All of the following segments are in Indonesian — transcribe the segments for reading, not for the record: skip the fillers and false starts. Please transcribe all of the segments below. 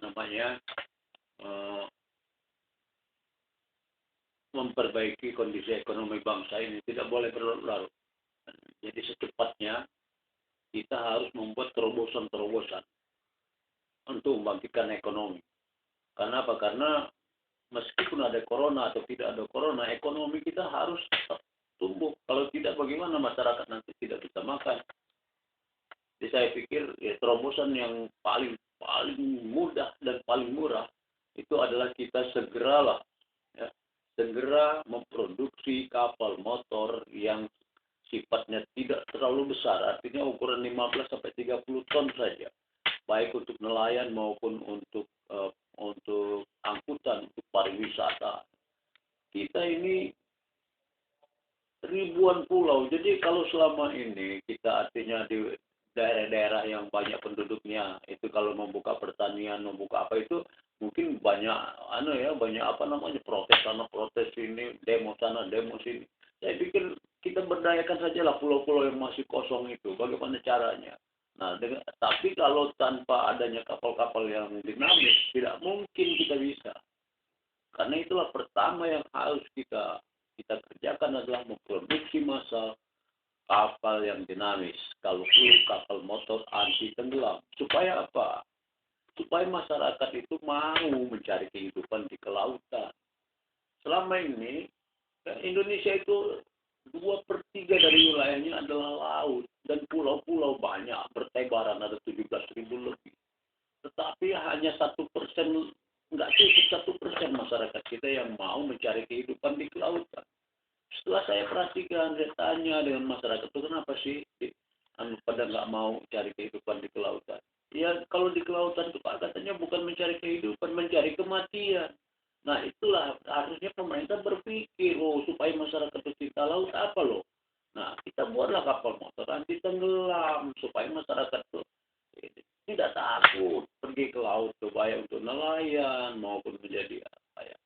eh, memperbaiki kondisi ekonomi bangsa ini tidak boleh berlarut-larut. Jadi secepatnya kita harus membuat terobosan-terobosan untuk membangkitkan ekonomi. Karena apa? Karena meskipun ada corona atau tidak ada corona, ekonomi kita harus tetap tumbuh. Kalau tidak, bagaimana masyarakat nanti tidak bisa makan? Jadi saya pikir ya, terobosan yang paling mudah dan paling murah itu adalah kita segera memproduksi kapal motor yang sifatnya tidak terlalu besar, artinya ukuran 15 sampai 30 ton saja, baik untuk nelayan maupun untuk angkutan, untuk pariwisata. Kita ini ribuan pulau, jadi kalau selama ini kita artinya di daerah-daerah yang banyak penduduknya, itu kalau membuka pertanian, membuka apa itu mungkin banyak protes sana protes sini, demo sana demo sini. Saya pikir kita berdayakan sajalah pulau-pulau yang masih kosong itu, bagaimana caranya. Nah, tapi kalau tanpa adanya kapal-kapal yang dinamis, tidak mungkin kita bisa. Karena itulah pertama yang harus kita kerjakan adalah memproduksi massal kapal yang dinamis. Kalau perlu kapal motor anti tenggelam. Supaya apa? Supaya masyarakat itu mau mencari kehidupan di kelautan. Selama ini Indonesia itu 2/3 dari wilayahnya adalah laut dan pulau-pulau banyak bertebaran, ada 17.000 lebih. Tetapi hanya 1%, nggak cukup 1% masyarakat kita yang mau mencari kehidupan di kelautan. Setelah saya perhatikan, saya tanya dengan masyarakat itu kenapa sih pada nggak mau cari kehidupan di kelautan? Ya kalau di kelautan itu Pak katanya bukan mencari kehidupan, mencari kematian. Nah itulah harusnya pemerintah berpikir, supaya masyarakat pecinta laut apa loh. Nah kita buatlah kapal motor anti tenggelam supaya masyarakat tuh tidak takut pergi ke laut supaya untuk nelayan maupun menjadi apa ya.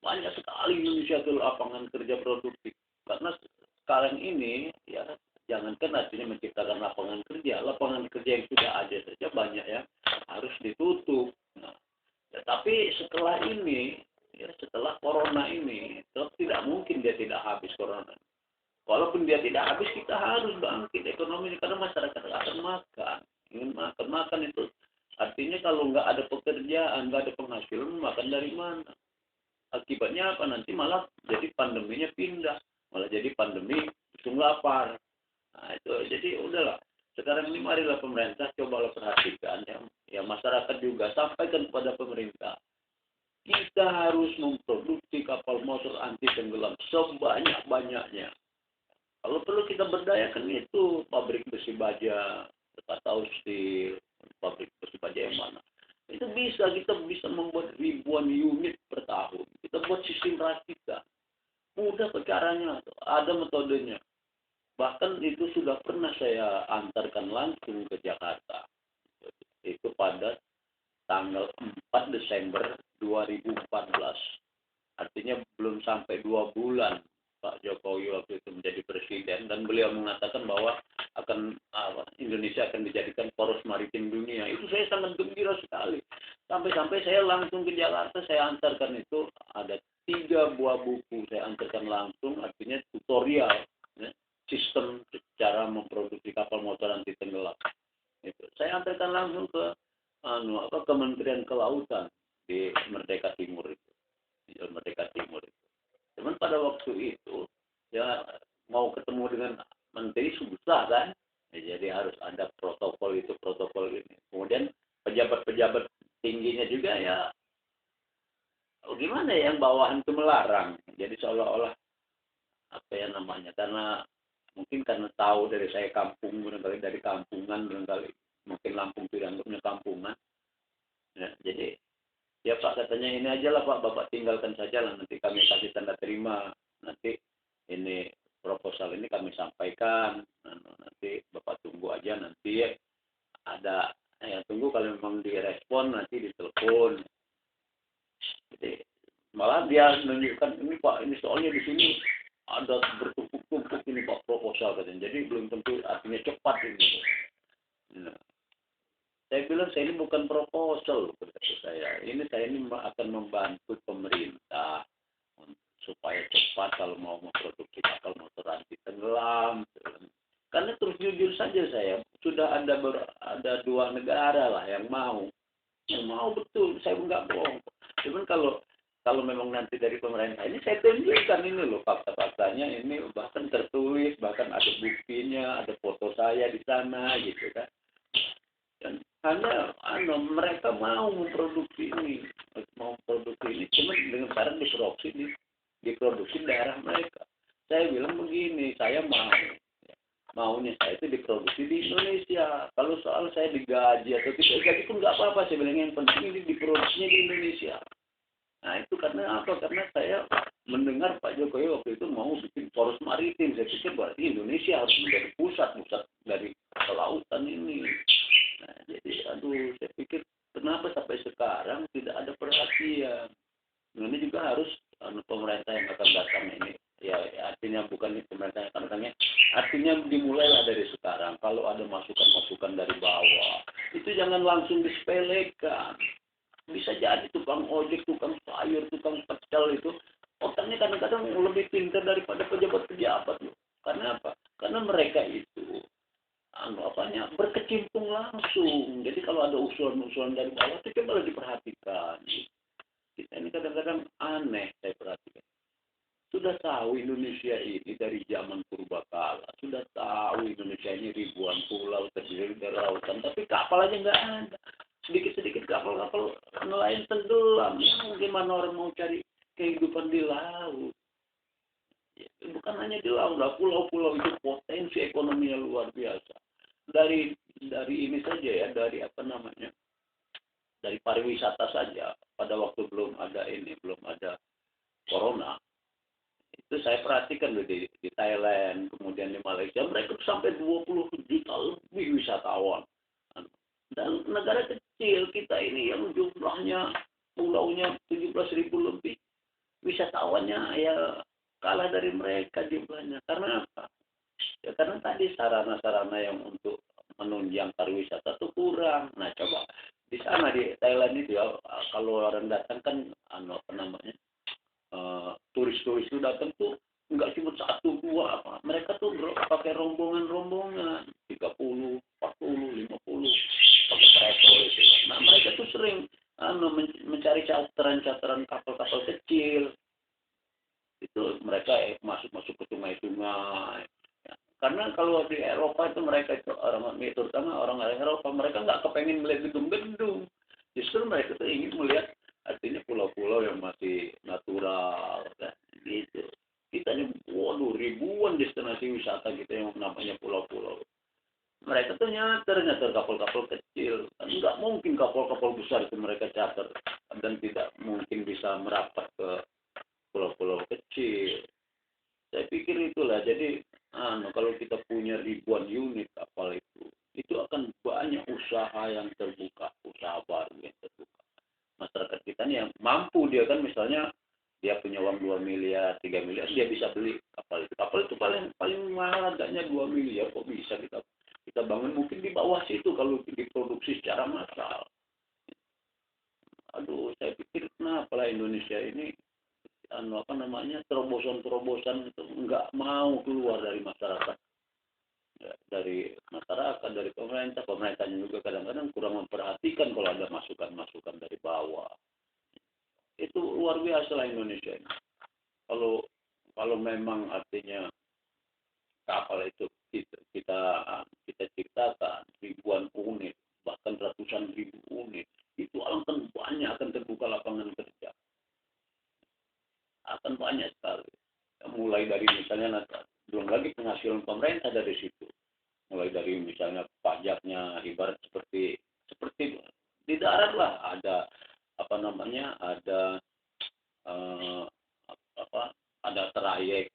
Banyak sekali Indonesia itu lapangan kerja produktif. Karena sekarang ini ya jangankan artinya menciptakan lapangan kerja yang sudah ada saja banyak ya harus ditutup. Nah, ya, tapi setelah ini, ya setelah corona ini, tidak mungkin dia tidak habis corona. Walaupun dia tidak habis, kita harus bangkit ekonomi karena masyarakat akan makan, ingin makan itu. Artinya kalau nggak ada pekerjaan, nggak ada penghasilan, makan dari mana? Akibatnya apa? Nanti malah jadi pandeminya pindah, malah jadi pandemi langsung lapar. Nah itu jadi udahlah. Sekarang ini marilah pemerintah cobalah perhatikan ya masyarakat juga sampaikan kepada pemerintah. Kita harus memproduksi kapal motor anti tenggelam sebanyak-banyaknya. Kalau perlu kita berdayakan itu pabrik besi baja atau steel, pabrik besi baja yang mana. Itu kita bisa membuat ribuan unit per tahun. Kita buat sistem rakitan. Mudah caranya, ada metodenya. Bahkan itu sudah pernah saya antarkan langsung ke Jakarta. Itu pada tanggal 4 Desember 2014. Artinya belum sampai 2 bulan Pak Jokowi waktu itu menjadi presiden dan beliau mengatakan bahwa Indonesia akan dijadikan poros maritim dunia. Itu saya sangat gembira sekali. Sampai-sampai saya langsung ke Jakarta, saya antarkan itu ada 3 buah buku saya antarkan langsung, artinya tutorial ya, sistem cara memproduksi kapal motor anti tenggelam. Itu saya antarkan langsung ke Kementerian Kelautan di Merdeka Timur itu. Di Merdeka Timur itu. Cuman pada waktu itu ya mau ketemu dengan menteri susah kan, ya, jadi harus ada protokol ini. Kemudian pejabat-pejabat tingginya juga ya, gimana ya yang bawahan itu melarang. Jadi seolah-olah apa ya namanya, karena mungkin karena tahu dari saya kampung barangkali dari kampungan barangkali mungkin Lampung dianggapnya kampungan. Ya, jadi ya Pak katanya ini aja lah Pak, Bapak tinggalkan saja lah, nanti kami kasih tanda terima, nanti ini proposal ini kami sampaikan, nanti Bapak tunggu aja, nanti ada tunggu kalau memang direspon nanti ditelepon. Jadi malah dia menunjukkan ini Pak, ini soalnya di sini ada bertumpuk-tumpuk ini Pak proposal katanya, jadi belum tentu artinya cepat ini. Nah, Saya bilang saya ini bukan proposal, kata saya. Saya ini akan membantu pemerintah supaya cepat kalau mau memproduksi kapal motor anti tenggelam. Karena terus jujur saja saya sudah ada dua negara lah yang mau betul, saya nggak bohong. Cuman kalau memang nanti dari pemerintah ini saya tunjukkan ini loh fakta-faktanya, ini bahkan tertulis, bahkan ada buktinya, ada foto saya di sana gitu kan. Dan karena mereka mau memproduksi ini cuma dengan cara diproduksi daerah mereka. Saya bilang begini, saya maunya saya itu diproduksi di Indonesia. Kalau soal saya digaji atau tidak gaji pun nggak apa-apa, saya bilang yang penting ini diproduksinya di Indonesia. Nah itu karena apa? Karena saya mendengar Pak Jokowi waktu itu mau bikin poros maritim. Saya pikir berarti Indonesia harus menjadi pusat dari kelautan ini. Nah, jadi saya pikir kenapa sampai sekarang tidak ada perhatian. Ini juga harus pemerintah yang akan datang ini. Ya artinya bukan pemerintah yang akan datangnya. Artinya dimulailah dari sekarang. Kalau ada masukan-masukan dari bawah, itu jangan langsung disepelekan. Bisa jadi tukang ojek, tukang sayur, tukang pecel itu otaknya kadang-kadang lebih pintar daripada pejabat-pejabat loh. Karena apa? Karena mereka itu berkecimpung langsung. Jadi kalau ada usulan-usulan dari bawah itu coba diperhatikan. Kita ini kadang-kadang aneh saya perhatikan. Sudah tahu Indonesia ini dari zaman purbakala, sudah tahu Indonesia ini ribuan pulau terdiri dari lautan, tapi kapal aja nggak ada. Sedikit-sedikit kapal-kapal nelayan tenggelam. Ya, gimana orang mau cari kehidupan di laut? Ya, bukan hanya di laut, lah pulau-pulau itu potensi ekonominya luar biasa. Dari ini saja ya, dari dari pariwisata saja. Pada waktu belum ada corona, itu saya perhatikan di Thailand, kemudian di Malaysia, mereka sampai 20 juta lebih wisatawan. Dan negara kecil kita ini yang jumlahnya pulaunya 17.000 lebih, wisatawannya ya kalah dari mereka jumlahnya. Karena apa? Ya karena tadi sarana-sarana yang untuk menunjang pariwisata itu kurang. Nah coba di sana di Thailand itu ya, kalau orang datang kan turis-turis itu datang tuh nggak cuma satu dua apa, mereka tuh pakai rombongan-rombongan 30, 40, 50 pakai travel itu. Nah mereka tuh sering mencari charteran kapal-kapal kecil itu, mereka masuk ke sungai-sungai ya. Karena kalau di Eropa itu mereka itu terutama orang Eropa, mereka nggak kepengen melihat gedung-gedung, justru mereka tuh ingin melihat artinya pulau-pulau yang masih natural kan gitu. Kita ini waduh ribuan destinasi wisata kita yang namanya pulau-pulau. Mereka tuh nyater kapal-kapal kecil, kan nggak mungkin kapal-kapal besar itu mereka charter, dan tidak mungkin bisa merapat ke pulau-pulau kecil. Saya pikir itulah, jadi kalau kita punya ribuan unit kapal itu akan banyak usaha yang terbuka, usaha baru yang terbuka. Masyarakat kita nih yang mampu, dia kan misalnya dia punya uang 2 miliar, 3 miliar, dia bisa beli kapal itu. Kapal itu paling paling mahal harganya 2 miliar, kok bisa kita bangun mungkin di bawah situ kalau diproduksi secara massal. Aduh, saya pikir kenapa lah Indonesia ini terobosan-terobosan itu nggak mau keluar dari masyarakat, ya, dari pemerintahnya juga kadang-kadang kurang memperhatikan kalau ada masukan-masukan dari bawah. Itu luar biasa lah Indonesia ini. Kalau memang artinya kapal itu kita ciptakan ribuan unit, bahkan ratusan ribu unit, itu akan banyak, akan terbuka lapangan kerja, akan banyak sekali. Mulai dari misalnya belum lagi penghasilan pemerintah dari situ, mulai dari misalnya pajaknya, ibarat seperti di darat lah, ada ada eh, ada trayek